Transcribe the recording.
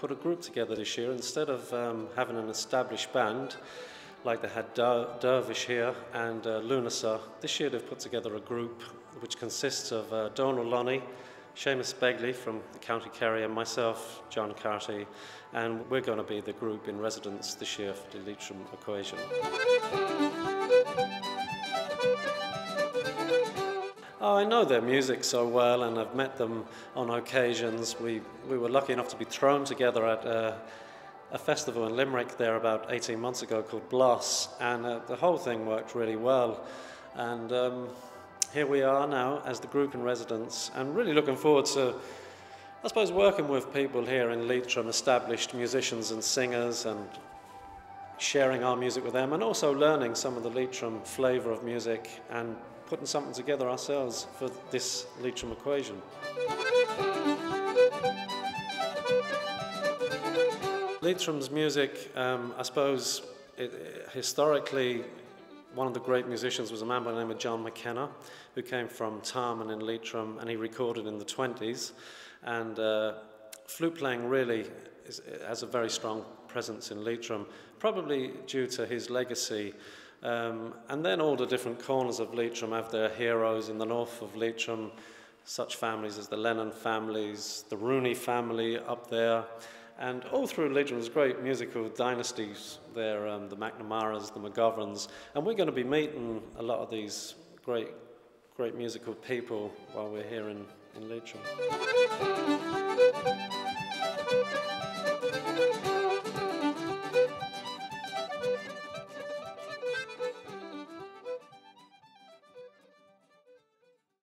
put a group together this year. Instead of having an established band, like they had Dervish here and Lunasa, this year they've put together a group which consists of Donal Lonnie, Seamus Begley from County Kerry, and myself, John Carty, and we're going to be the group in residence this year for the Leitrim Equation. Oh, I know their music so well, and I've met them on occasions. We were lucky enough to be thrown together at a festival in Limerick there about 18 months ago called Bloss, and the whole thing worked really well. And here we are now as the group in residence, and really looking forward to, I suppose, working with people here in Leitrim, established musicians and singers, and sharing our music with them, and also learning some of the Leitrim flavour of music and putting something together ourselves for this Leitrim Equation. Leitrim's music, I suppose, historically, one of the great musicians was a man by the name of John McKenna, who came from Tarman in Leitrim, and he recorded in the 20s. And flute playing really has a very strong presence in Leitrim, probably due to his legacy. And then all the different corners of Leitrim have their heroes. In the north of Leitrim, such families as the Lennon families, the Rooney family up there, and all through Leitrim there's great musical dynasties there, the McNamaras, the McGoverns, and we're going to be meeting a lot of these great musical people while we're here in Leitrim.